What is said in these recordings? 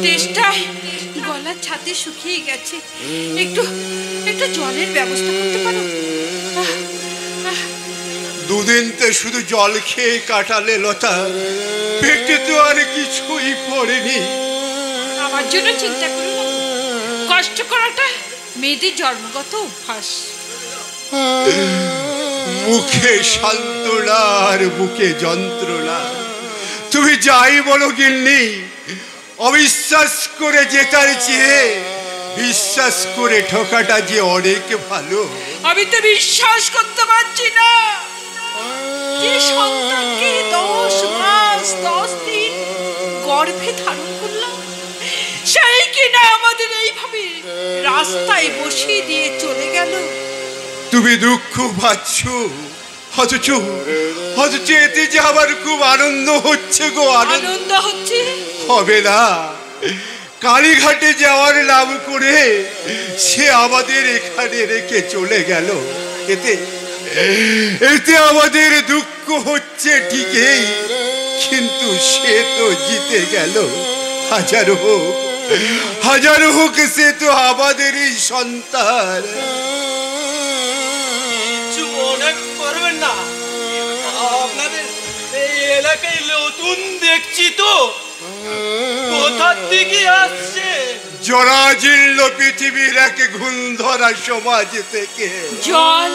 তেষ্টায় গলার ছাতি শুকিয়ে গেছে, একটু একটু জলের ব্যবস্থা করতে পারো? দুদিন তো শুধু জল খেয়ে কাটালে লতা, পেটে তো আর কিছুই পড়েনি। আমার জন্য চিন্তা করো না, কষ্ট করাটা মেয়েদের জন্মগত অভ্যাস। মুখে সান্ত্বনা আর বুকে যন্ত্রণা। তুমি যাই বলো গিন্নি, অবিশ্বাস করে জেতার চেয়ে বিশ্বাস করে ঠকাটা যে অনেক ভালো। আমি তো বিশ্বাস করতে পারছি না যে সন্তানকে 10 মাস 10 দিন গর্ভে ধারণ করলাম, সেই কিনা আমাদের এইভাবে রাস্তায় বসিয়ে দিয়ে চলে গেল। তুমি দুঃখ পাচ্ছ, অথচ এতে যে আমার খুব আনন্দ হচ্ছে গো। আনন্দ হচ্ছে? হবে না, কালীঘাটে যাওয়ার নাম করে সে আমাদের এখানে রেখে চলে গেল। এতে আমাদের দুঃখ হচ্ছে ঠিকই, কিন্তু সে তো জিতে গেল। হাজার হোক সে তো আমাদেরই সন্তান। অনেক করবেন না, আপনাদের এই এলাকায় নতুন দেখছি তো, কোথা থেকে আসছে? জরাজীর্ণ পৃথিবীর এক ঘুণ ধরা সমাজ থেকে। জল,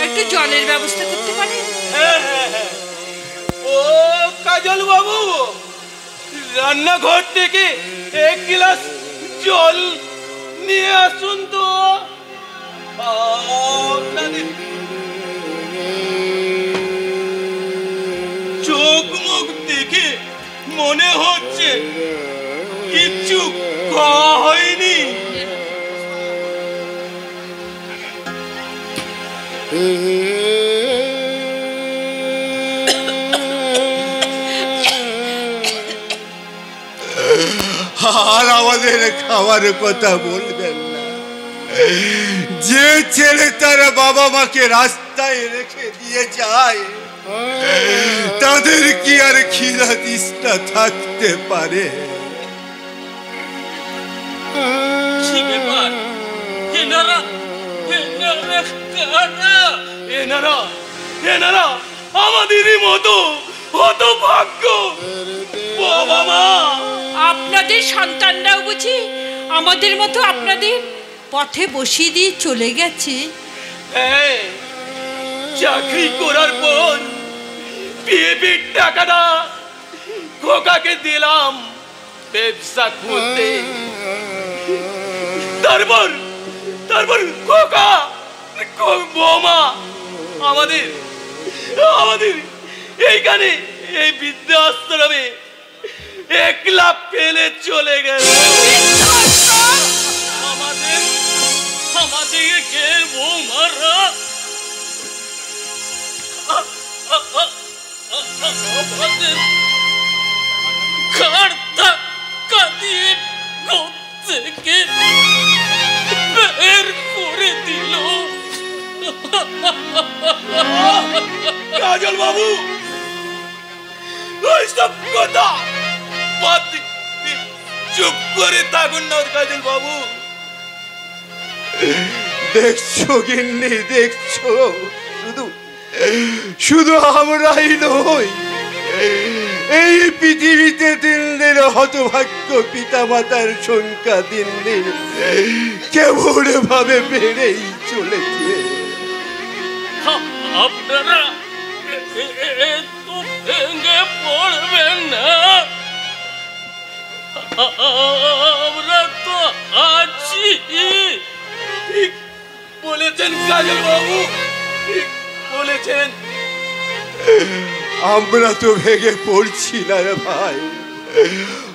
একটু জলের ব্যবস্থা করতে পারেন? ও কাজল বাবু, রান্নাঘর থেকে 1 গ্লাস জল নিয়ে আসুন তো। আপনাদের চোখ মুখ দেখে মনে হচ্ছে কিচ্ছু খাওয়া হয়নি। আর আমাদের খাওয়ার কথা বলবেন না। যে ছেলে তার বাবা মাকে রাস্তায় রেখে দিয়ে যায়, তাদের কি আর খিদা তৃষ্ণা থাকতে পারে? আমাদেরই মতো হতভাগ্য বাবা মা। আপনাদের সন্তানরাও বুঝি আমাদের মতো আপনাদের পথে বসিয়ে দিয়ে চলে গেছে? চাকরি করার পর বিয়ের টাকাটা খোকাকে দিলাম ব্যবসা খুলতে। তারপর খোকা বৌমা আমাদের এইখানে এই বৃদ্ধাশ্রমে একলা ফেলে চলে গেল। আমাদের বৌমারা বের করে দিল। কাজল বাবু, ওইসব কথা চুপ করে থাকুন না কাজল বাবু। দেখছো গিন্নি, দেখছো, শুধু আমরাই নই, এই পৃথিবীতে দিন দিন হতভাগ্য পিতা মাতার সংখ্যা দিন দিন কেমন ভাবে বেড়েই চলেছে। আপনারা ভেঙে পড়বেন না, আমরা তো আছি। ঠিক বলেছেন কাজল বাবু, ঠিক বলেছেন। আমরা তো ভেঙে পড়ছি না রে ভাই,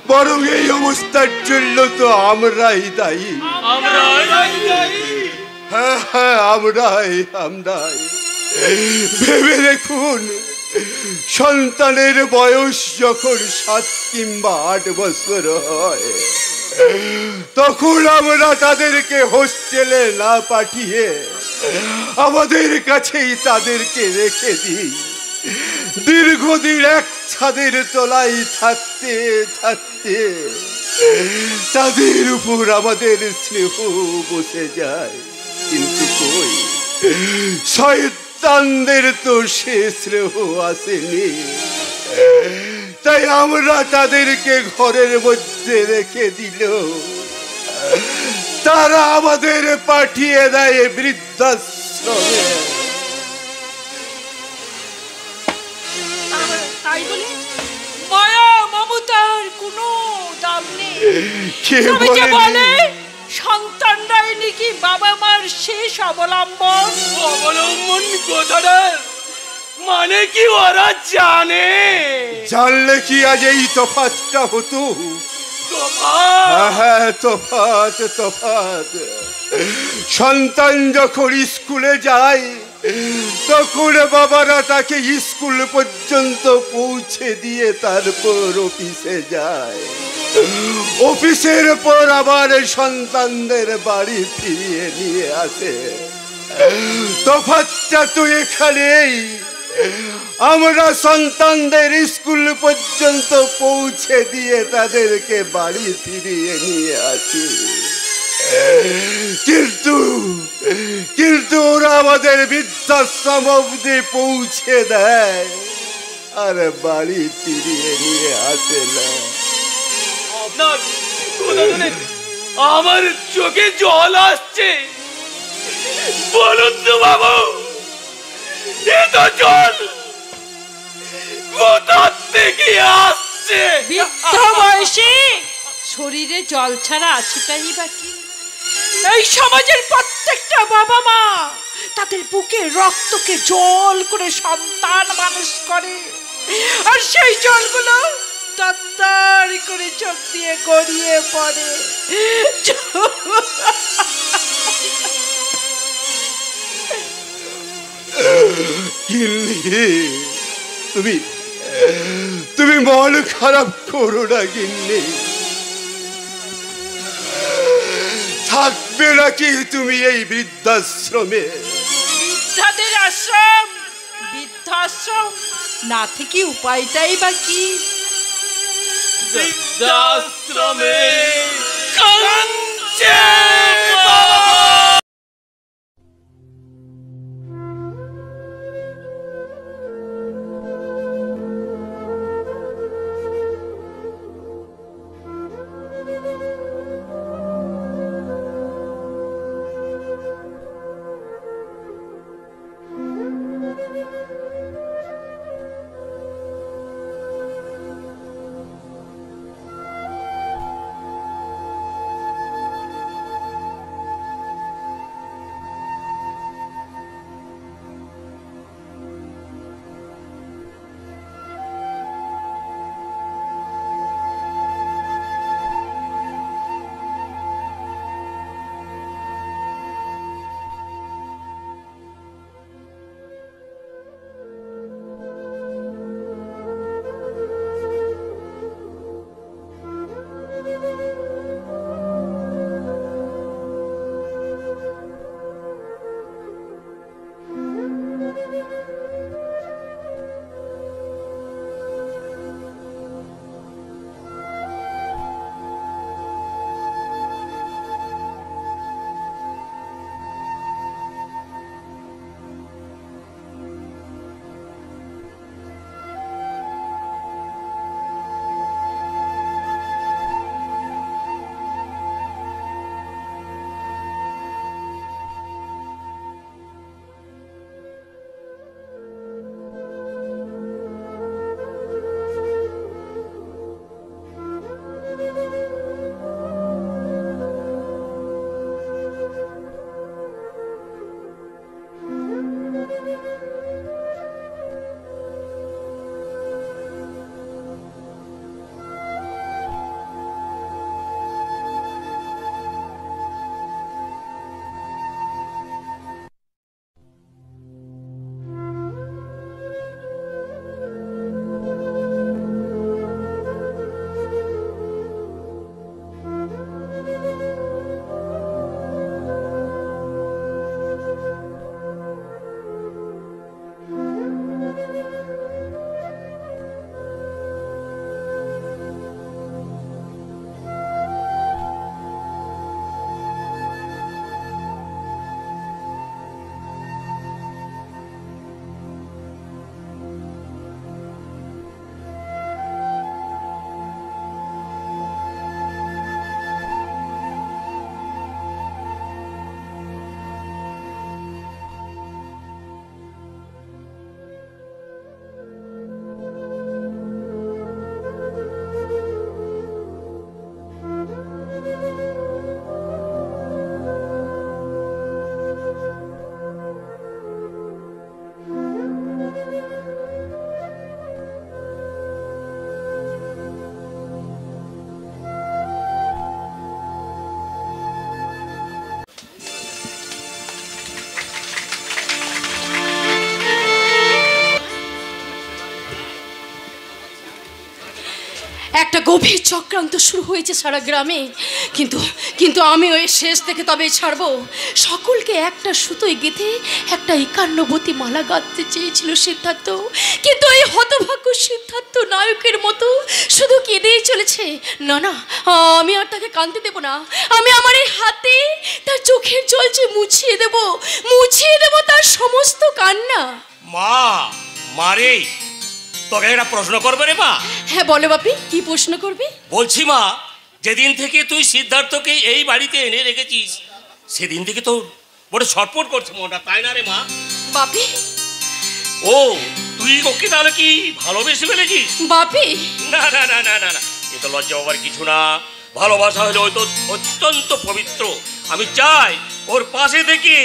বরং এই অবস্থার জন্য তো আমরাই দায়ী। হ্যাঁ, আমরাই। ভেবে দেখুন, সন্তানের বয়স যখন 7 কিংবা 8 বছর হয়, তখন আমরা তাদেরকে হোস্টেলে না পাঠিয়ে আমাদের কাছেই তাদেরকে রেখে দিই। দীর্ঘদিন এক ছাদের তলায় থাকতে থাকতে তাদের উপর আমাদের স্নেহ বসে যায়, কিন্তু কই, শয়তানদের তো সে স্নেহ আসেনি। তাই আমরা তাদেরকে ঘরের মধ্যে রেখে দিল, তারা আমাদের পাঠিয়ে দেয় বৃদ্ধাশ্রমে। তাই বলে মায়া মমতার কোনো দাম নেই। তবে যে বলে সন্তানরাই নাকি বাবা মার শেষ অবলম্বন। অবলম্বন কথাটা মানে কি ওরা জানে? জানলে কি আজ এই তফাৎটা হতো? হ্যাঁ, তফাৎ তফাৎ। সন্তান যখন স্কুলে যায় তখন বাবারা তাকে স্কুল পর্যন্ত পৌঁছে দিয়ে তারপর অফিসে যায়। অফিসের পর আবার সন্তানদের বাড়ি ফিরিয়ে নিয়ে আসে। তফাৎটা তো এখানেই। আমরা সন্তানদের স্কুল পর্যন্ত পৌঁছে দিয়ে তাদেরকে বাড়ি ফিরিয়ে নিয়ে আসি, কিন্তু ওরা আমাদের বৃদ্ধাশ্রম অবধি পৌঁছে দেয় আর বাড়ি ফিরিয়ে নিয়ে আসে না। আপনার কথা শুনে আমার চোখে জল আসছে। বলুন তো বাবু, এত জল কোথা থেকে আসছে? বৃদ্ধ বয়সে শরীরে জল ছাড়া আছেটাই বাকি। এই সমাজের প্রত্যেকটা বাবা মা তাদের বুকে রক্তকে জল করে সন্তান মানুষ করে, আর সেই জলগুলো তার করে চোখ দিয়ে গড়িয়ে পড়ে। তুমি মন খারাপ করো না গিন্নি। থাকবে নাকি তুমি এই বৃদ্ধাশ্রমে? বৃদ্ধাদের আশ্রম, বৃদ্ধাশ্রম না থেকে উপায়টাই বাকি। বৃদ্ধাশ্রমে কাঞ্চে বাবা। গভীর চক্রান্ত শুরু হয়েছে সারা গ্রামে। কিন্তু কিন্তু আমি ওই শেষ থেকে তবে ছাড়বো। সকলকে একটা সুতোয় গেঁথে একটা 51 মালা গাঁথতে চেয়েছিল সিদ্ধার্থ, কিন্তু এই হতভাগ্য সিদ্ধার্থ নায়কের মতো শুধু কেঁদেই চলেছে। না না, আমি আর তাকে কাঁদতে দেবো না। আমি আমার এই হাতে তার চোখের জল যে মুছিয়ে দেবো তার সমস্ত কান্না। মা, মারে তোকে একটা প্রশ্ন করবে রে মা। হ্যাঁ বলো বাপি, কি প্রশ্ন করবি? বলছি মা, যেদিন থেকে তুই সিদ্ধার্থকে এই বাড়িতে এনে রেখেছিস সেদিন থেকে তো বড় ছটফট করছে মনটা, তাই না রে মা? বাপি, ও তুই ওকে তাহলে কি ভালোবেসে ফেলেছিস? বাপি, না না না না না না, এ তো লজ্জা হবার কিছু না। ভালোবাসা হলে ওই তো অত্যন্ত পবিত্র। আমি চাই ওর পাশে থেকে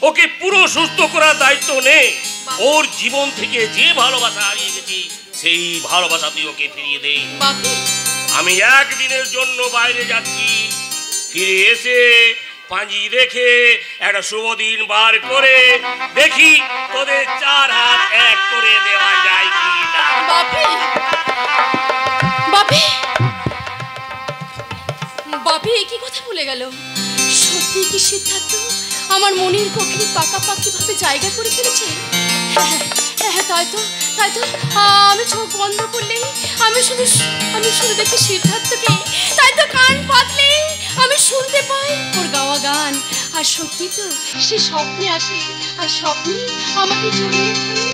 ওকে পুরো সুস্থ করার দায়িত্ব নে। ওর জীবন থেকে যে ভালোবাসা হারিয়ে গেছে সেই ভালোবাসা তুই ওকে ফিরিয়ে দে। বাপি, আমি একদিনের জন্য বাইরে যাচ্ছি, ফিরে এসে পাঁজি রেখে একটা শুভ দিন বার করে দেখি তোদের 4 হাত এক করে দেওয়া যায় কি না। বাপি, বাপি, বাপি কি কথা বলে গেল? সত্যি কি সিদ্ধার্থ আমার মনের কক্ষে পাকাপাকি ভাবে জায়গা করে ফেলেছে? হ্যাঁ, তাই তো। আমি চোখ বন্ধ করলেই আমি শুধু দেখি সিদ্ধার্থকে। তাই তো কান পাতলে আমি শুনতে পাই ওর গাওয়া গান। আর সত্যি তো সে স্বপ্নে আসে, আর স্বপ্নে আমাকে জড়িয়ে ধরে।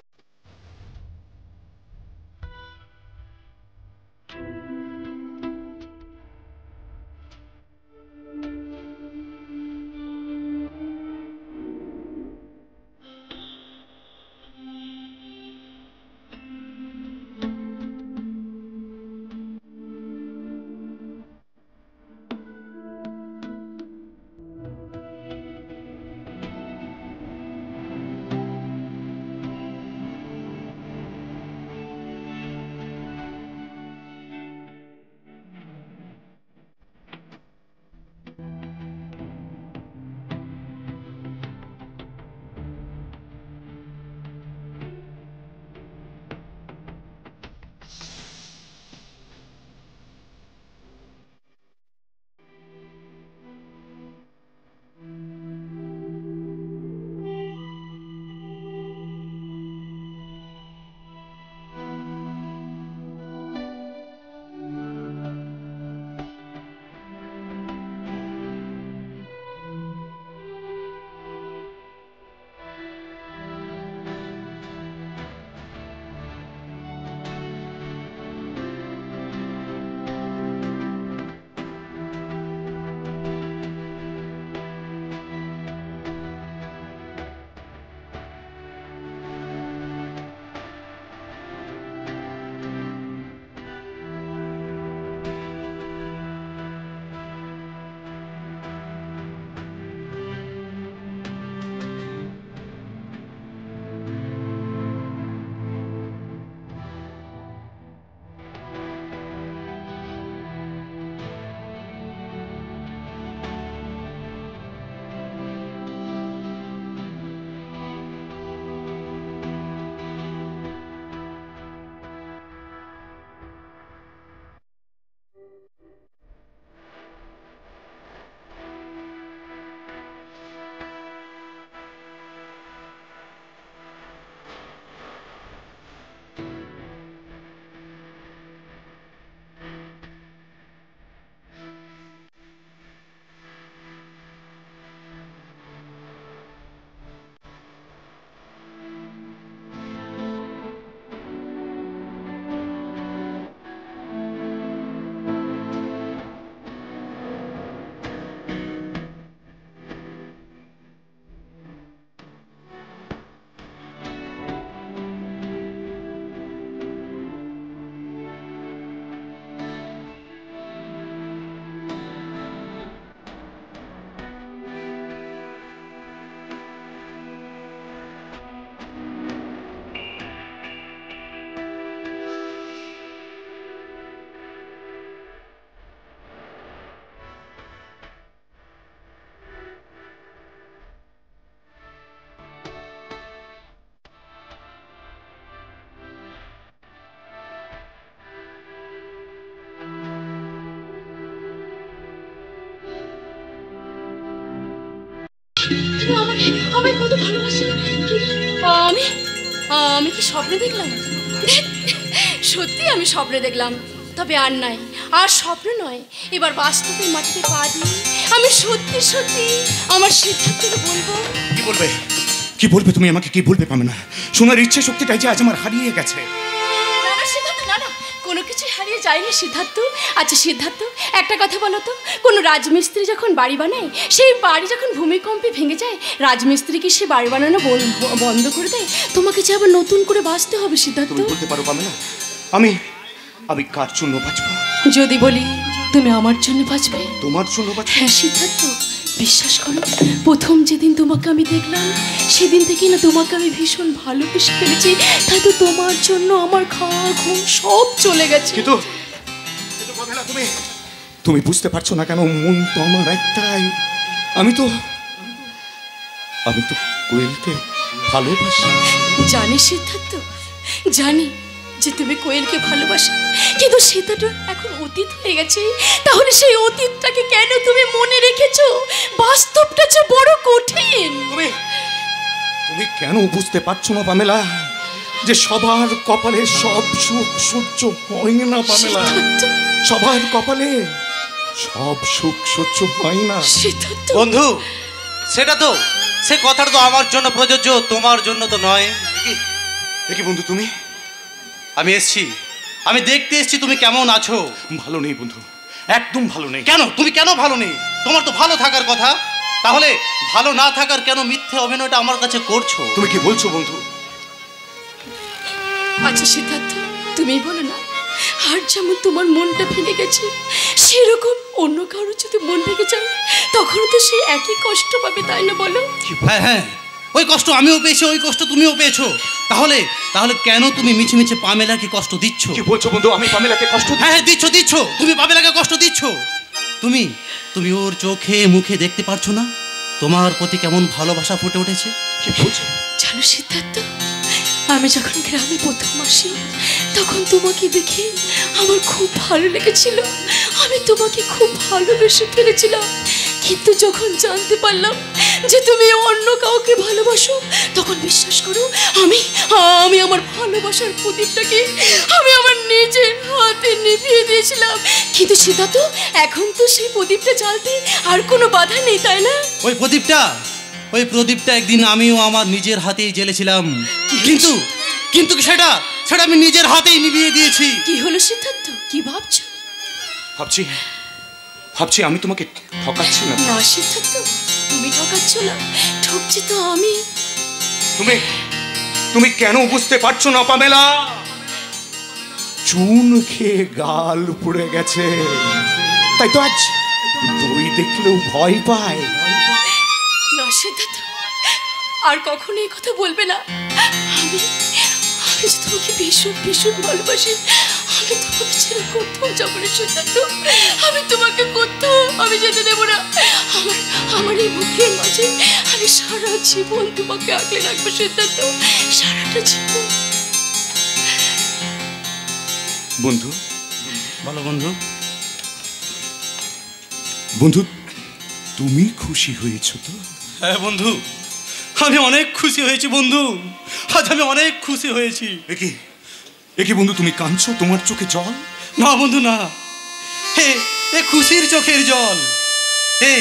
আমি কি স্বপ্নে দেখলাম? সত্যি আমি স্বপ্নে দেখলাম, তবে আর নাই, আর স্বপ্ন নয়, এবার বাস্তবের মাটিতে পা দিয়ে আমি সত্যি সত্যি আমার সিদ্ধান্তকে বলবো। কি বলবে? কি বলবে তুমি আমাকে? কি বলবে পাবে না? শোনার ইচ্ছে শক্তিটাই যে আজ আমার হারিয়ে গেছে। না না সিদ্ধার্থ, না না, কোনো কিছুই হারিয়ে যায়নি সিদ্ধার্থ। আচ্ছা সিদ্ধার্থ, একটা কথা বলো তো, কোনো রাজমিস্ত্রি যখন বাড়ি বানায়, সেই বাড়ি যখন ভূমিকম্পে ভেঙে যায়, রাজমিস্ত্রি কি সে বাড়ি বানানো বন্ধ করে দেয়? তোমাকে যে আবার নতুন করে বাঁচতে হবে সিদ্ধার্থ। তুমি বলতে পারো পাবে না আমি আমি কার জন্য বাঁচবো? যদি বলি তুমি আমার জন্য বাঁচবে? তোমার জন্য বাঁচবো? হ্যাঁ সিদ্ধার্থ, বিশ্বাস করো, প্রথম যেদিন তোমাকে আমি দেখলাম সেদিন থেকে না তোমাকে আমি ভীষণ ভালোবেসে ফেলেছি। তাই তো তোমার জন্য আমার খাওয়া ঘুম সব চলে গেছে। কিন্তু তুমি বুঝতে পারছো না কেন? মন তো আমার একটাই, আমি তো কোয়েলকে ভালোবাসি। জানি সিদ্ধার্থ, জানি যে তুমি কোয়েলকে ভালোবাসো, কিন্তু সেটা তো এখন অতীত হয়ে গেছে। তাহলে সেই অতীতটাকে কেন তুমি মনে রেখেছো? বাস্তবটা যে বড় কঠিন। তুমি কেন বুঝতে পারছো না পামেলা, যে সবার কপালে সব সুখ সহ্য হয় না পামেলা। সবার কপালে সব সুখ সহ্য হয় না সিদ্ধার্থ। বন্ধু, সেটা তো, সে কথাটা তো আমার জন্য প্রযোজ্য, তোমার জন্য তো নয়। দেখি বন্ধু, তুমি? আমি এসছি, আমি দেখতে এসছি তুমি কেমন আছো। ভালো নেই বন্ধু, একদম ভালো নেই। কেন? তুমি কেন ভালো নেই? তোমার তো ভালো থাকার কথা। তাহলে ভালো না থাকার কেন মিথ্যে অভিনয়টা আমার কাছে করছো? তুমি কি বলছো বন্ধু? আচ্ছা সিদ্ধার্থ, তুমি বলো না, আর যেমন তোমার মনটা ভেঙে গেছে, সেরকম অন্য কারো যদি মন ভেঙে যায়, তখন তো সে একই কষ্ট পাবে, তাই না বলো? হ্যাঁ হ্যাঁ, ওই কষ্ট আমিও পেয়েছি, ওই কষ্ট তুমিও পেয়েছো। তাহলে তাহলে কেন তুমি মিছে মিছে পামেলাকে কষ্ট দিচ্ছ? কি বলছো বন্ধু? আমি পামেলাকে কষ্ট? হ্যাঁ হ্যাঁ, দিচ্ছ। তুমি পামেলাকে কষ্ট দিচ্ছ। তুমি ওর চোখে মুখে দেখতে পারছো না তোমার প্রতি কেমন ভালোবাসা ফুটে উঠেছে? কি বলছো? জানো সিদ্ধার্থ, আমি যখন গ্রামে প্রথম আসি, তখন তোমাকে দেখে আমার খুব ভালো লেগেছিল। আমি তোমাকে খুব ভালোবেসে ফেলেছিলাম। কিন্তু যখন জানতে পারলাম যে তুমি অন্য কাউকে ভালোবাসো, তখন বিশ্বাস করো, আমি আমার ভালোবাসার প্রদীপটাকে আমি আমার নিজের হাতে নিভিয়ে দিয়েছিলাম। কিন্তু সিদ্ধার্থ, এখন তো সেই প্রদীপটা জ্বালতে আর কোনো বাধা নেই, তাই না? ওই প্রদীপটা একদিন আমিও আমার নিজের হাতেই জ্বেলেছিলাম, কিন্তু সেটা আমি নিজের হাতেই নিভিয়ে দিয়েছি। কি হলো সিদ্ধার্থ, কি ভাবছো? ভাবছি আমি তোমাকে ঠকাচ্ছি না। না সিদ্ধার্থ, তুমি ঠকাচ্ছ না, ঠকছি তো আমি। তুমি কেন বুঝতে পারছো না পামেলা? চুন খেয়ে গাল পুড়ে গেছে, তাই তো আজ তুই দেখলেও ভয় পায়। না সিদ্ধার্থ, আর কখনো এই কথা বলবে না। আমি যে তোমাকে ভীষণ ভীষণ ভালোবাসি। আমি তোমাকে ছেড়ে কোথাও যাবো না সিদ্ধার্থ, আমি তোমাকে কোথাও আমি যেতে দেবো না। আমার এই মুখের মাঝে আমি সারা জীবন তোমাকে আগলে রাখবো সিদ্ধার্থ, সারাটা জীবন। বন্ধু, বলো বন্ধু। বন্ধু, তুমি খুশি হয়েছো তো? হ্যাঁ বন্ধু, আমি অনেক খুশি হয়েছি বন্ধু, আজ আমি অনেক খুশি হয়েছি। একি বন্ধু, তুমি কাঁদছো? তোমার চোখে জল? না বন্ধু না, এ খুশির চোখের জল, এ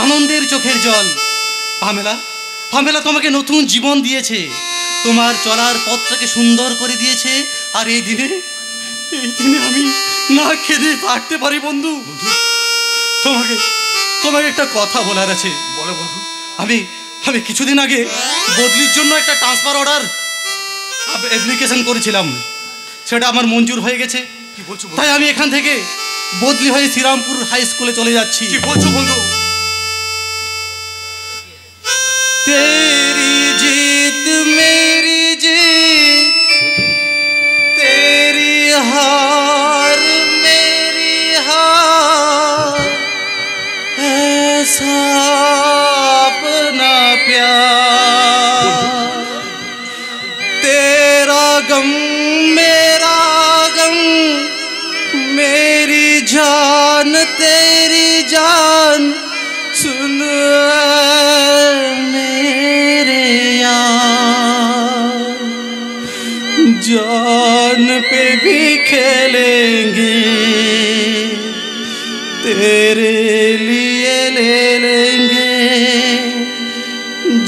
আনন্দের চোখের জল। পামেলা তোমাকে নতুন জীবন দিয়েছে, তোমার চলার পথটাকে সুন্দর করে দিয়েছে। আর এই দিনে আমি না খেতে থাকতে পারি বন্ধু। তোমাকে একটা কথা বলার আছে। বলো বন্ধু। আমি কিছুদিন আগে বদলির জন্য একটা ট্রান্সফার অর্ডার অ্যাপ্লিকেশন করেছিলাম, সেটা আমার মঞ্জুর হয়ে গেছে। কি বলছো? তাই আমি এখান থেকে বদলি হয়ে শ্রীরামপুর হাই স্কুলে চলে যাচ্ছি। কি বলছো বন্ধু? তেরি জিত মেরি জিত, তেরি হার মেরি হার, ऐसा अपना प्यार, तेरा गम मेरा गम, मेरी जान तेरी जान, सुन मेरे यार। जान पे भी खेलेंगे, तेरे लिए ले लेंगे,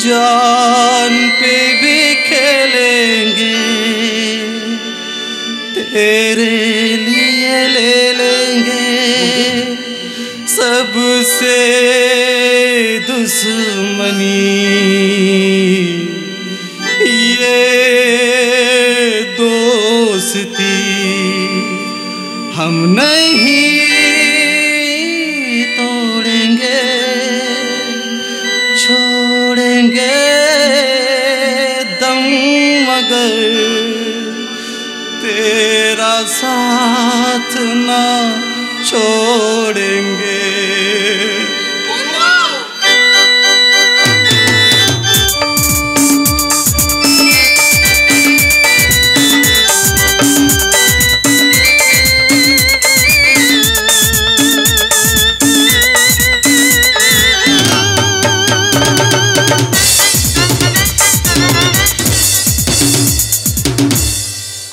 जान पे भी खेलेंगे, तेरे लिए ले लेंगे, सबसे दुश्मनी ये दोस्ती हम नहीं तोड़ेंगे, छोड़ेंगे दम मगर तेरा साथ ना छोड़ेंगे।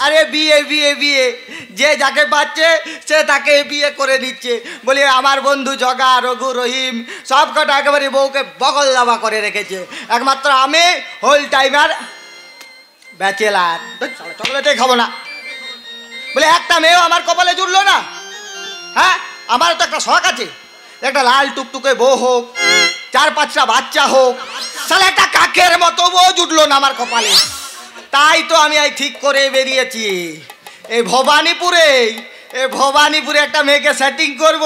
আরে বিয়ে বিয়ে বিয়ে, যে যাকে পাচ্ছে সে তাকে বিয়ে করে নিচ্ছে। বলি আমার বন্ধু জগা, রঘু, রহিম সব কটা একেবারে বউকে বগল দাবা করে রেখেছে, একমাত্র আমি হোল টাইমার ব্যাচেলার, চকলেটে খাবো না। বলে একটা মেয়েও আমার কপালে জুড়লো না। হ্যাঁ, আমার তো একটা শখ আছে, একটা লাল টুকটুকে বউ হোক, 4-5টা বাচ্চা হোক, তাহলে একটা কাকের মতো বউ জুটলো না আমার কপালে। তাই তো আমি এই ঠিক করে বেরিয়েছি, এই ভবানীপুরে একটা মেয়েকে সেটিং করব,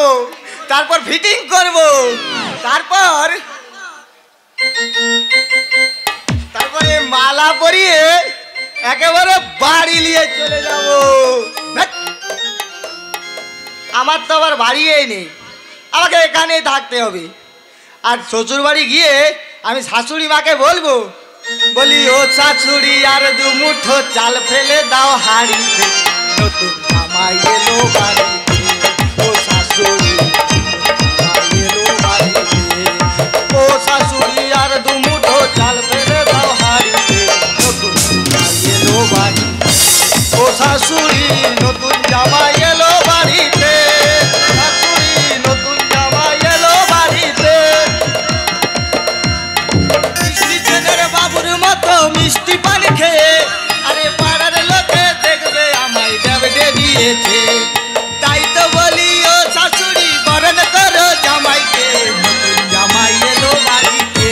তারপর ফিটিং করব, তারপরে মালা পরিয়ে একেবারে বাড়ি নিয়ে চলে যাব। আমার তো আবার বাড়িই নেই, আমাকে এখানেই থাকতে হবে। আর শ্বশুর বাড়ি গিয়ে আমি শাশুড়ি মাকে বলবো, বলি ও শাশুড়ি আর 2 মুঠো চাল ফেলে দাও হাঁড়িতে, নতুন জামাই এলো বাড়িতে। ও শাশুড়ি এলো বাড়িতে, ও শাশুড়ি আর 2 মুঠো চাল ফেলে দাও হাঁড়িতে, নতুন জামাই এলো বাড়িতে। ও শাশুড়ি নতুন জামাই এলো বাড়িতে, শাশুড়ি নতুন জামাই এলো বাড়িতে। বাবুর মতো মিষ্টি পানি খেয়ে আরে পাড়ার লোকে দেখবে আমায় ব্যবডে দিয়েছে। তাই তো বলি ও শাশুড়ি বরণ করো জামাইকে, নতুন জামাই এলো বাড়িতে।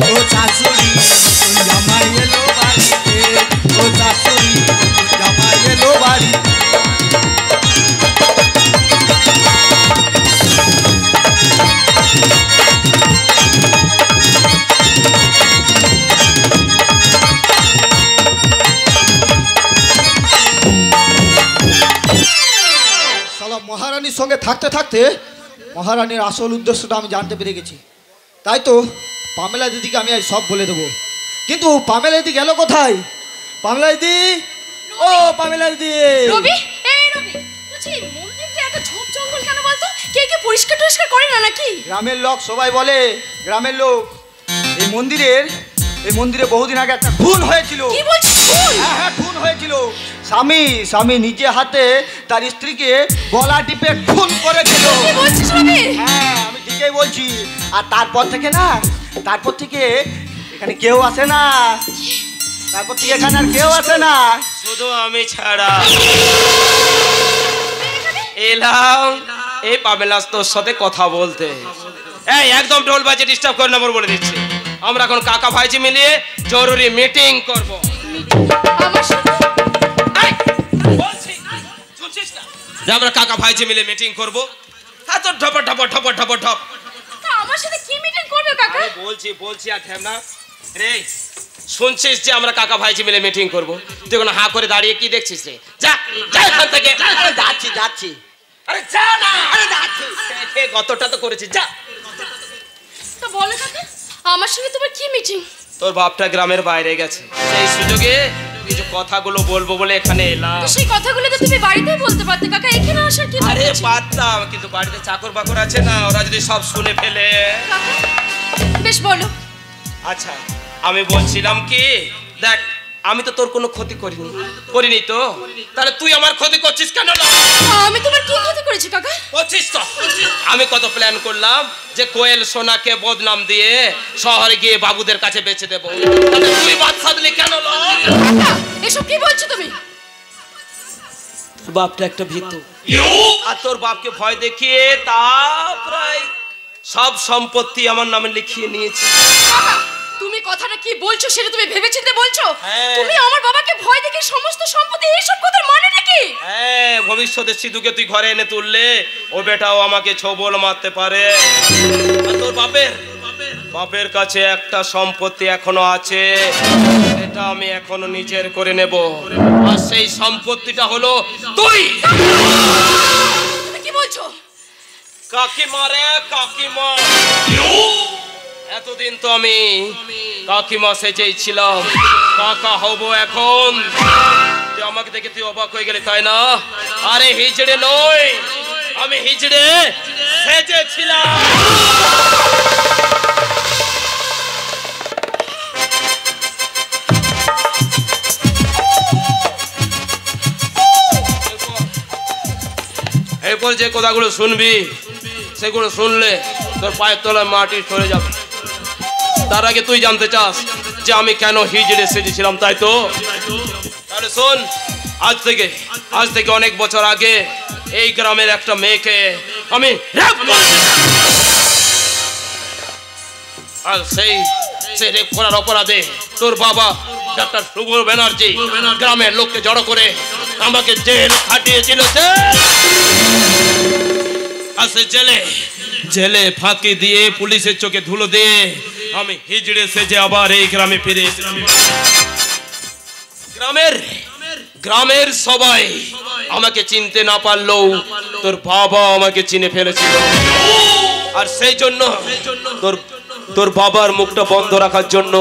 ও শাশুড়ি নতুন জামাই এলো বাড়িতে, ও শাশুড়ি নতুন জামাই এলো বাড়িতে। মহারানীর সঙ্গে থাকতে থাকতে মহারানীর আসল উদ্দেশ্যটা আমি জানতে পেরে গেছি। তাই তো পামেলা দিদিকে আমি আজ সব বলে দেবো। কিন্তু পামেলা দিদি গেল কোথায়? পামেলা দিদি, ও পামেলা দিদি। রবি, এই রবি, বলছি মন্দিরটা এত ঝোপ জঙ্গল কেন বলতো? কে কে পরিষ্কার টরিষ্কার করে না নাকি? গ্রামের লোক সবাই বলে, গ্রামের লোক এই মন্দিরে বহুদিন আগে একটা খুন হয়েছিল। কি বলছিস? খুন? হ্যাঁ, খুন হয়েছিল। স্বামী নিজে হাতে তার স্ত্রীকে গলা টিপে খুন করেছিল। কি বলছিস রবি? হ্যাঁ, আমি ঠিকই বলছি। আর তারপর থেকে এখানে কেউ আসে না, এখানে আর কেউ আসে না, শুধু আমি ছাড়া। এলাম এই পামেলাস তোর সাথে কথা বলতে। এই একদম ঢোল বাজে ডিস্টার্ব করে না, বলে দিচ্ছি। আমরা এখন কাকা ভাইজি মিলিয়ে জরুরি মিটিং করব। আমার সাথে আমরা কাকা ভাইজি মিলে মিটিং করব। হ্যাঁ, তো ঢপ ঢপ ঢপ ঢপ ঢপ। আমার সাথে কি মিটিং করবে কাকা? বলছি আর থাম না রে। শুনছিস যে আমরা কাকা ভাইজি মিলে মিটিং করব? তুই কোনো হা করে দাঁড়িয়ে কি দেখছিস রে? যা এখান থেকে। যাচ্ছি। আরে যা না, আরে যাচ্ছি। গতটা তো করেছিস, যা। তো বলো কাকা, আমার সঙ্গে তোমার কি মিটিং? তোর বাপটা গ্রামের বাইরে গেছে, সেই সুযোগে কিছু কথাগুলো বলবো বলে এখানে এলাম। তো সেই কথাগুলো তো তুমি বাড়িতেই বলতে পারতে কাকা, এখানে আসার কি? আরে পারতাম, কিন্তু বাড়িতে চাকর বাকর আছে না, ওরা যদি সব শুনে ফেলে। বেশ বলো। আচ্ছা, আমি বলছিলাম কি, দেখ আমি তো তোর কোনো ক্ষতি করিনি তো, তাহলে তুই আমার ক্ষতি করছিস কেন? আমি তোমার কি ক্ষতি করেছি কাকা? করছিস তো। আমি কত প্ল্যান করলাম যে কোয়েল সোনাকে বদনাম দিয়ে শহরে গিয়ে বাবুদের কাছে বেচে দেবো, তাহলে তুই বাদ সাধলি কেন? কাকা এসব কি বলছো তুমি? তোর বাপটা একটা ভীতু, আর তোর বাপকে ভয় দেখিয়ে তা প্রায় সব সম্পত্তি আমার নামে লিখিয়ে নিয়েছে। কাকা তুমি কথাটা কি বলছো সেটা তুমি ভেবেচিন্তে বলছো? হ্যাঁ। তুমি আমার বাবাকে ভয় দেখে সমস্ত সম্পত্তি, এইসব কথার মানেটা কি? হ্যাঁ, ভবিষ্যতে সিধুকে তুই ঘরে এনে তুললে ও বেটাও আমাকে ছোবল মারতে পারে। আর তোর বাপের কাছে একটা সম্পত্তি এখনো আছে, এটা আমি এখনো নিজের করে নেব, আর সেই সম্পত্তিটা হলো তুই। তুমি কি বলছো? কাকিমা রে কাকিমা, এতদিন তো আমি কাকিমা সেজেই ছিলাম, কাকা হব এখন। তুই আমাকে দেখে তুই অবাক হয়ে গেলি তাই না? আরে হিজড়ে নয়, আমি হিজড়ে সেজেছিলাম। এরপর যে কথাগুলো শুনবি সেগুলো শুনলে তোর পায়ের তলায় মাটি সরে যাবে। তার আগে তুই জানতে চাস যে আমি কেন হিজড়ে সেজেছিলাম, তাই তো? তাহলে শোন, আজ থেকে অনেক বছর আগে এই গ্রামের একটা মেয়েকে আমি রেপ করেছিলাম, আর সেই রেপ করার অপরাধে তোর বাবা ডাক্তার সুবল ব্যানার্জি গ্রামের লোককে জড়ো করে আমাকে জেল খাটিয়েছিল। আর সে জেলে ফাঁকি দিয়ে পুলিশের চোখে ধুলো দিয়ে আমি হিজড়ে সেজে আবার এই গ্রামে ফিরে এসেছি। গ্রামের সবাই আমাকে চিনতে না পারলেও তোর বাবা আমাকে চিনে ফেলেছিল, আর সেই জন্য তোর বাবার মুখটা বন্ধ রাখার জন্য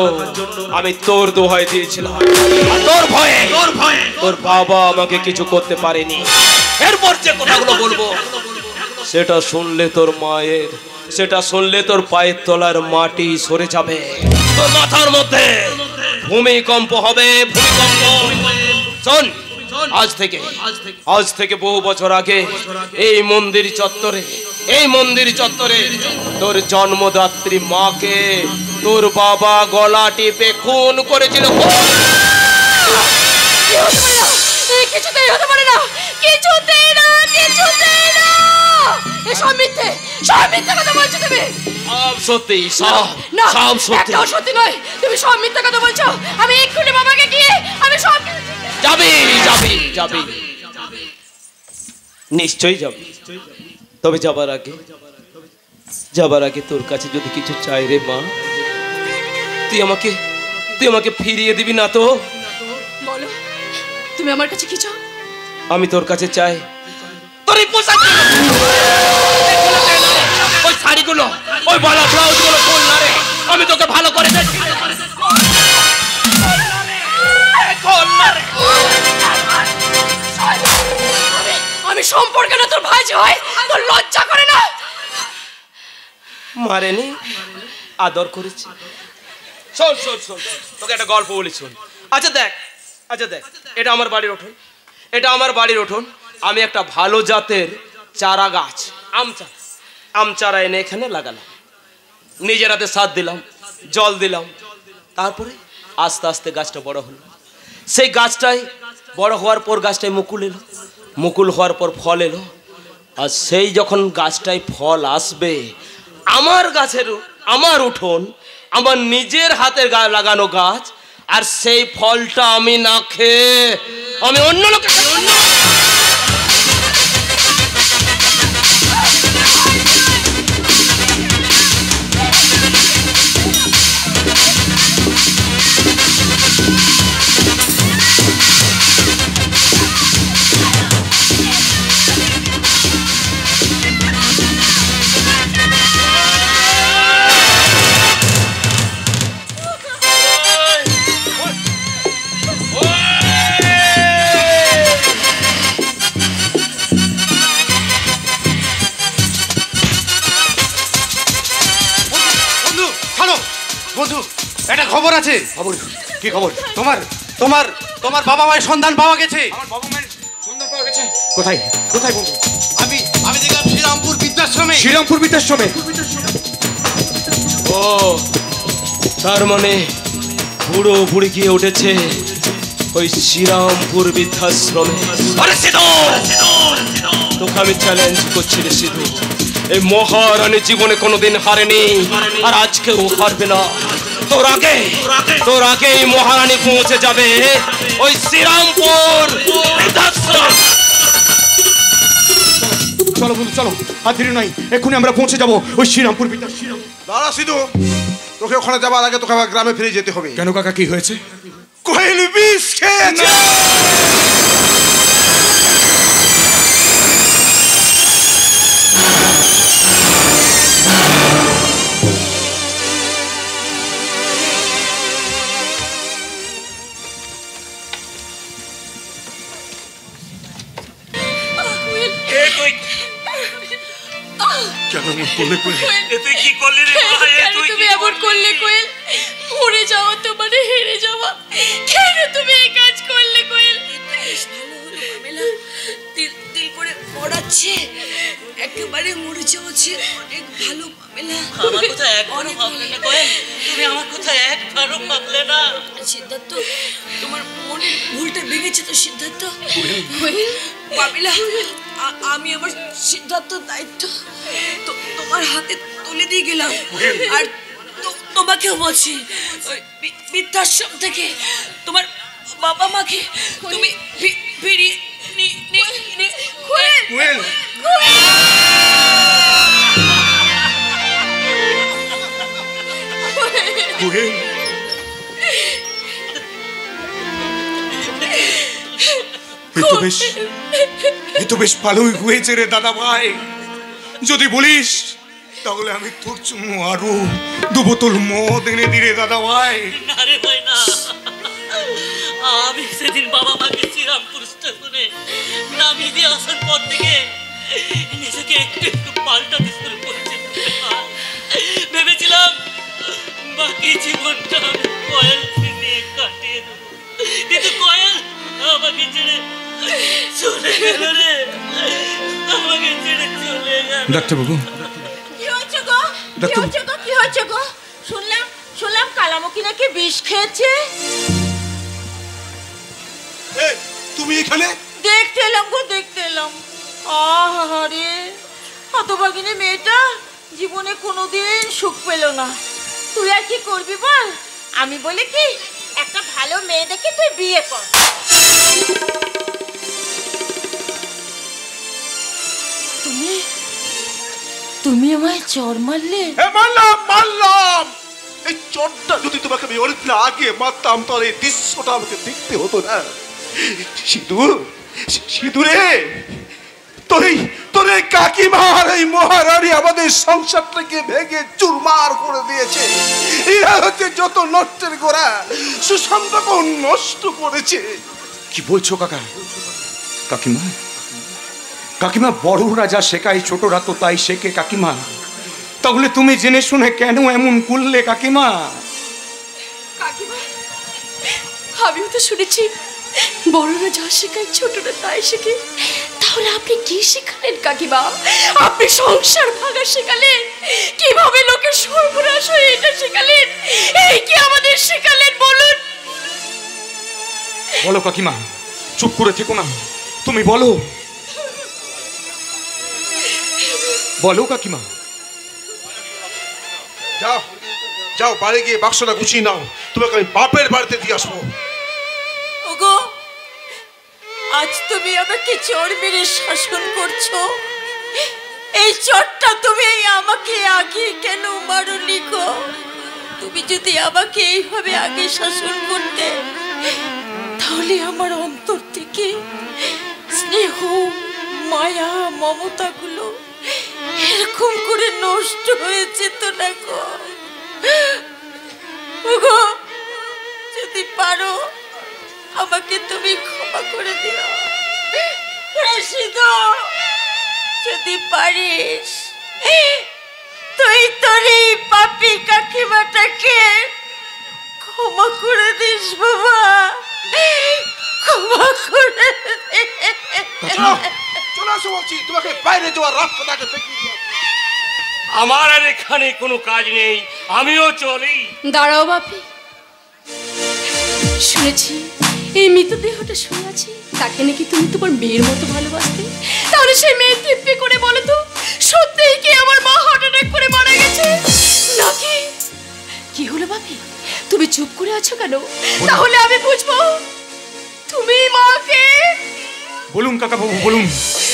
আমি তোর দোহাই দিয়েছিলাম। তোর ভয়ে তোর বাবা আমাকে কিছু করতে পারেনি। এরপর যে কথাগুলো বলবো সেটা শুনলে তোর পায়ের তলার মাটি সরে যাবে, তোর মাথার মধ্যে ভূমিকম্প হবে। শোন, আজ থেকে বহু বছর আগে এই মন্দির চত্বরে তোর জন্মদাত্রী মাকে তোর বাবা গলা টিপে খুন করেছিল। কিছুতেই হতে পারে না, কিছুতেই না। সব মিথ্যে কথা বলছো তুমি। সব সত্যি, সব সত্যি। একটাও সত্যি নয়, তুমি সব মিথ্যে কথা বলছো। আমি এক্ষুনি বাবাকে গিয়ে আমি সব যাবি নিশ্চয়ই যাবি, তবে যাবার আগে তোর কাছে যদি কিছু চাই রে মা, তুই আমাকে ফিরিয়ে দিবি না তো? বলো তুমি আমার কাছে কি চাও? আমি তোর কাছে চাই তোর এই পোশাক, ওই শাড়িগুলো, ওই বালা ব্লাউজগুলো খোল না রে, আমি তোকে ভালো করে দেখি। আমি সম্পর্কে না তোর ভাই হয়, তোর লজ্জা করে না? মারেনি, আদর করেছি। শোন, তোকে একটা গল্প বলি, শোন। আচ্ছা দেখ, এটা আমার বাড়ির উঠোন। আমি একটা ভালো জাতের চারা গাছ, আম চারা এনে এখানে লাগালাম, নিজের হাতে সার দিলাম, জল দিলাম, তারপরে আস্তে আস্তে গাছটা বড় হলো। সেই গাছটাই বড় হওয়ার পর গাছটায় মুকুল হওয়ার পর ফল এলো, আর সেই যখন গাছটায় ফল আসবে, আমার উঠোন, আমার নিজের হাতের লাগানো গাছ, আর সেই ফলটা আমি না খেয়ে আমি অন্য লোকে বন্ধু, একটা খবর আছে। কি খবর? তোমার তোমার বাবা মায়ের সন্ধান পাওয়া গেছে। আমার বাবা মায়ের সন্ধান পাওয়া গেছে? কোথায় কোথায় বন্ধু? আমি আমি দেখলাম শ্রীরামপুর বৃদ্ধাশ্রমে। শ্রীরামপুর বৃদ্ধাশ্রমে? ও তার মানে বুড়ো বুড়ি গিয়ে উঠেছে ওই শ্রীরামপুর বৃদ্ধাশ্রমে। আরে সিধু, তোকে আমি চ্যালেঞ্জ করছি রে সিধু, এই মহারানী জীবনে কোনোদিন হারেনি আর আজকেও হারবে না। তোর আগে এই মহারানী পৌঁছে যাবে ওই শ্রীরামপুর বৃদ্ধাশ্রম। চলো বন্ধু চলো, আর দেরি নাই, এক্ষুনি আমরা পৌঁছে যাবো ওই শ্রীরামপুর বৃদ্ধাশ্রম। দাঁড়া সিধু, তোকে ওখানে যাবার আগে তোকে আবার গ্রামে ফিরে যেতে হবে। কেন কাকা, কি হয়েছে? কোয়েল বিষ খেয়েছে। কেন এমন করলে কোয়েল? তুই কি করলি রে মা? তুমি এমন করলে কোয়েল? মরে যাওয়া তো মানে হেরে যাওয়া। কেন তুমি এই কাজ করলে কোয়েল? দিল করে পড়াচ্ছে, একেবারে মরে যাচ্ছে। অনেক ভালো পামেলা। আমার কথা একবারও ভাবলে না কোয়েল? তুমি আমার কথা একবারও ভাবলে না? সিদ্ধার্থ, তোমার মনের ভুলটা ভেঙেছে তো সিদ্ধার্থ। পামেলা, আমি আমার সিদ্ধার্থ দায়িত্ব তোমার হাতে তুলে দিয়ে গেলাম। আর তোমাকেও বলছি, বৃদ্ধাশ্রম থেকে তোমার বাবা মাকে তুমি ফিরিয়ে কোয়েল, কোয়েল, এই তো বেশ ভালোই হয়েছে রে দাদা ভাই। যদি বলিস তাহলে আমি তোর জন্য আরো 2 বোতল মদ এনে দিরে দাদা ভাই। না রে ভাই না, আমি সেদিন বাবা মাকে শ্রীরামপুর স্টেশনে নামিয়ে দিয়ে আসার পর থেকে নিজেকে একটু একটু পাল্টাতে শুরু করেছি। ভেবেছিলাম বাকি জীবনটা আমি কয়েলকে নিয়ে কাটিয়ে দেবো, কিন্তু কয়েল আমাকে ছেড়ে চলে গেল রে, আমাকে ছেড়ে চলে গেল। ডাক্তারবাবু, কি হয়েছে গো? কি হয়েছে গো? শুনলাম কালামুখী নাকি বিষ খেয়েছে। তুমি এখানে? দেখতে এলাম। আহারে, হতভাগিনী মেয়েটা জীবনে কোনোদিন সুখ পেল না। তুই আর কি করবি বল? আমি বলি কি, একটা ভালো মেয়ে দেখে তুই বিয়ে কর। তুমি আমায় চড় মারলে? মারলাম। এই চোরটা যদি তোমাকে আমি অনেক আগে মারতাম তাহলে এই দৃশ্যটা আমাকে দেখতে হতো না। সিঁদুরে, তোর এই কাকিমার এই মহারানী আমাদের সংসারটাকে ভেঙে চুরমার করে দিয়েছে। এরা হচ্ছে যত নষ্টের গোড়া, সুসন্তকে নষ্ট করেছে। কি বলছো কাকা? কাকিমা বড়রা যা শেখায় ছোটরা তো তাই শেখে কাকিমা। তাহলে তুমি জেনে শুনে কেন এমন করলে কাকিমা? আমিও তো শুনেছি বড়রা যা শেখায় ছোটরা তাই শেখে। তাহলে আপনি কি শেখালেন কাকিমা? আপনি সংসার ভাঙা শেখালেন, কিভাবে লোকের সর্বনাশ হয় এটা শেখালেন, এই কি আমাদের শেখালেন বলুন? বলো কাকিমা, চুপ করে থেকো না, তুমি বলো কাকিমা। যাও বাড়ি গিয়ে বাক্সটা গুছিয়ে নাও, তোমাকে আমি বাপের বাড়িতে দিয়ে আসবো। ওগো, আজ তুমি আমাকে চোর মেরে শাসন করছো। এই চোরটা তুমি আমাকে আগে কেন মারোনি গো? তুমি যদি আমাকে এইভাবে আগে শাসন করতে, তাহলে আমার অন্তর থেকে স্নেহ, মায়া, মমতাগুলো এরকম করে নষ্ট হয়ে যেত না গো। ওগো, যদি পারো আমাকে তুমি ক্ষমা করে দিও। যদি পারিস তুই তোর এই পাপী কাকিমাটাকে ক্ষমা করে দিস বাবা। ক্ষমা করে দে। চলে আসো বলছি, তোমাকে বাইরে যাওয়ার রাস্তাটাকে দেখিয়ে দিও। আমার আর এখানে কোনো কাজ নেই, আমিও চলি। দাঁড়াও বাপি, শুনেছি এই মৃতদেহটা শুয়ে আছে, তাকে নাকি তুমি তোমার মেয়ের মতো ভালোবাসতে। তাহলে সেই মেয়ে দিব্যি করে বলো তো, সত্যিই কি আমার মা হার্ট অ্যাটাক করে মারা গেছে নাকি? কি হলো বাপি, তুমি চুপ করে আছো কেন? তাহলে আমি বুঝবো তুমি মাকে। বলুন কাকা বাবু বলুন,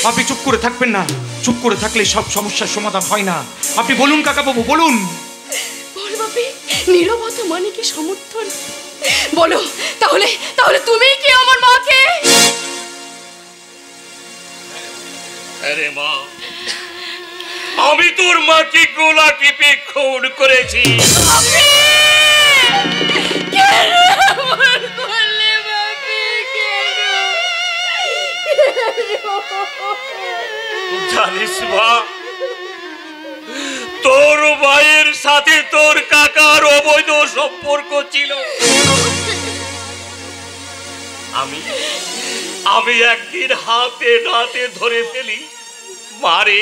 আপনি চুপ করে থাকবেন না। চুপ করে থাকলে সব সমস্যার সমাধান হয় না। আপনি বলুন কাকা বাবু বলুন। বল বাপি, নীরবতা মানে কি সমর্থন? বলো তাহলে, তাহলে তুমি কি আমার মাকে? আরে মা, আমি তোর মাকে গলা টিপে খুন করেছি। কেন এমন করলে বাপি, কেন? জানিস মা, তোর ভাইয়ের সাথে তোর কাকার অবৈধ সম্পর্ক ছিল। আমি একদিন হাতে নাতে ধরে ফেলি, মারে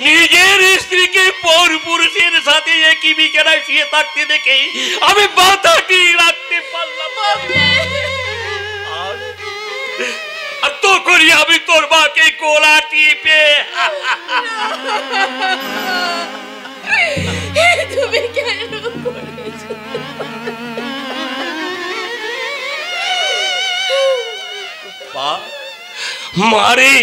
নিজের স্ত্রীকে পর পুরুষের সাথে একই বিছানায় শুয়ে থাকতে দেখে আমি মাথাটি রাখতে পারলাম। আর তখনই আমি তোর মাকে গলা টিপে তুমি কেন করেছো? মারে,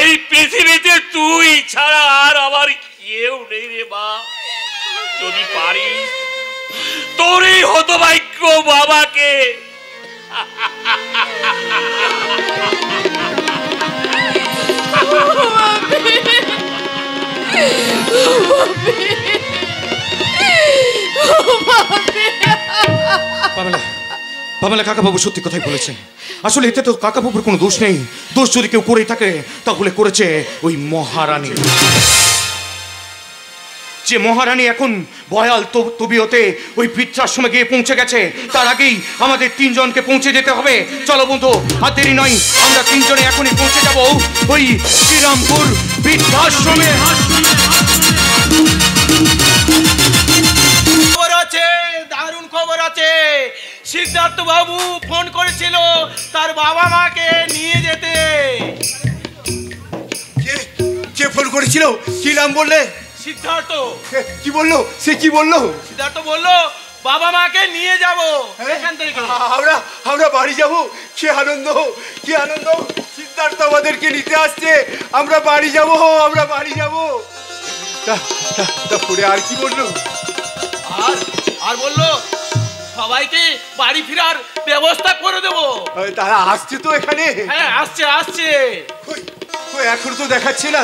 এই পৃথিবীতে তুই ছাড়া আর আমার কেউ নেই রে মা। যদি পারিস তোর এই হতভাগ্য বাবাকে পামেলা কাকাবাবু সত্যি কথাই বলেছেন। আসলে এতে তো কাকাবাবুর কোনো দোষ নেই। দোষ যদি কেউ করেই থাকে তাহলে করেছে ওই মহারানী। যে মহারানী এখন বয়াল তবিয়তে ওই বৃদ্ধাশ্রমে গিয়ে পৌঁছে গেছে, তার আগেই আমাদের তিনজনকে পৌঁছে যেতে হবে। চলো বন্ধু, আর দেরি নয়, আমরা তিনজনে এখনই পৌঁছে যাব ওই শ্রীরামপুর বৃদ্ধাশ্রমে। খবর আছে, দারুণ খবর আছে। সিদ্ধার্থ বাবু ফোন করেছিল তার বাবা মাকে নিয়ে যেতে। কে ফোন করেছিল? কি নাম বললে? সিদ্ধার্থ। কি বললো সে? কি বললো? সিদ্ধার্থ বললো বাবা মাকে নিয়ে যাব এখান থেকে। আমরা বাড়ি যাব। কি আনন্দ, কি আনন্দ! সিদ্ধার্থ আমাদেরকে নিতে আসছে। আমরা বাড়ি যাব, আমরা বাড়ি যাব। তারপরে আর কি বললো? আর বললো সবাইকে বাড়ি ফেরার ব্যবস্থা করে দেবো। তারা আসছে তো এখানে? হ্যাঁ আসছে আসছে। এখন তো দেখাচ্ছে না।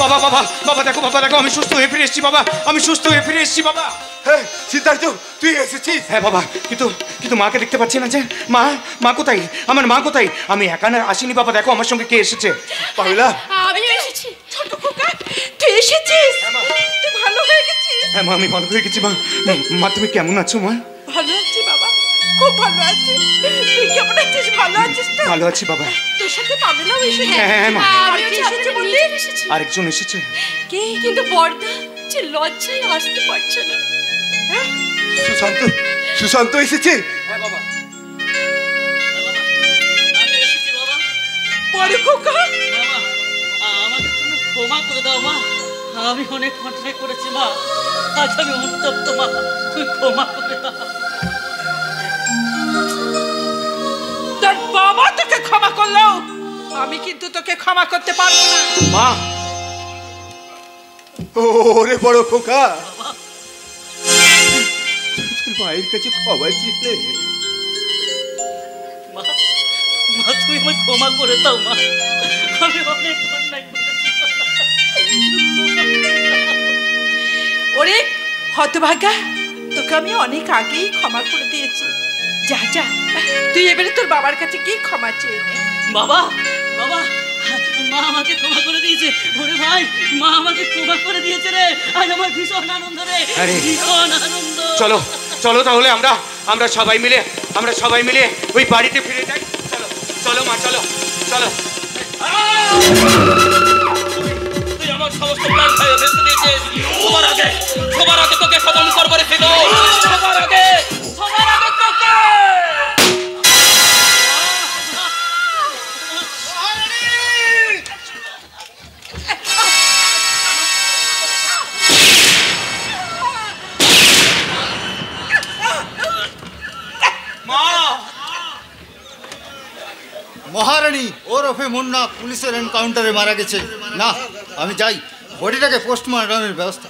বাবা বাবা বাবা দেখো, বাবা দেখো, আমি সুস্থ হয়ে ফিরে এসেছি বাবা, আমি সুস্থ হয়ে ফিরে এসেছি বাবা। হ্যাঁ সিদ্ধার্থ, তুই এসেছিস? হ্যাঁ বাবা, কিন্তু মাকে দেখতে পাচ্ছি না যে। মা কোথায়? আমার মা কোথায়? আমি একা না আসিনি বাবা, দেখো আমার সঙ্গে কে এসেছে। পাগলা, আমি এসেছি। ছোট খোকা, তুই এসেছিস? তুই ভালো হয়ে গেছিস? হ্যাঁ মা, আমি ভালো হয়ে গেছি মা। মা তুমি কেমন আছো মা? ভালো আছি বাবা, খুব ভালো আছি। তুই কেমন আছিস? ভালো আছিস তো? ভালো আছি বাবা। তোর সাথে পামেলাও এসেছে? হ্যাঁ মা। আর কে এসেছে বললি? আরেকজন এসেছে। কে? কিন্তু বড়দা যে লজ্জায় আসতে পারছে না। সুশান্ত এসেছে? হ্যাঁ বাবা। আমি এসেছি বাবা। বড় খোকা, বাবা, আমাকে তুমি ক্ষমা করে দাও মা। আমি অনেক অন্যায় করেছি মা, আজ আমি উত্তপ্ত মা, তুমি ক্ষমা করে দাও। তোর বাবা তোকে ক্ষমা করলো, আমি কিন্তু তোকে ক্ষমা করতে পারবো না। মা, ওরে বড় খোকা, তোর মায়ের কাছে ক্ষমা চেয়ে মা, মা তুমি আমায় ক্ষমা করে দাও মা, আমি অনেক অন্যায় করেছি। ওরে হতভাগা, তোকে আমি অনেক আগেই ক্ষমা করে দিয়েছি। যা যা, তুই এবারে তোর বাবার কাছে গিয়ে ক্ষমা চেয়ে নে। বাবা, বাবা, মা আমাকে ক্ষমা করে দিয়েছে। ওরে ভাই, মা আমাকে ক্ষমা করে দিয়েছে রে। আজ আমার ভীষণ আনন্দ রে, ভীষণ আনন্দ। চলো চলো তাহলে আমরা সবাই মিলে ওই বাড়িতে ফিরে যাই। চলো চলো মা, চলো চলো। তুই আমার সমস্ত প্ল্যান ভেঙে ফেলতে দিয়েছিস। সবার আগে তোকে খতম করবো রে ফেলো। সবার আগে তোকে। মহারানী ওরফে মুন্না পুলিশের এনকাউন্টারে মারা গেছে। না, আমি যাই, বডিটাকে পোস্টমর্টমের ব্যবস্থা।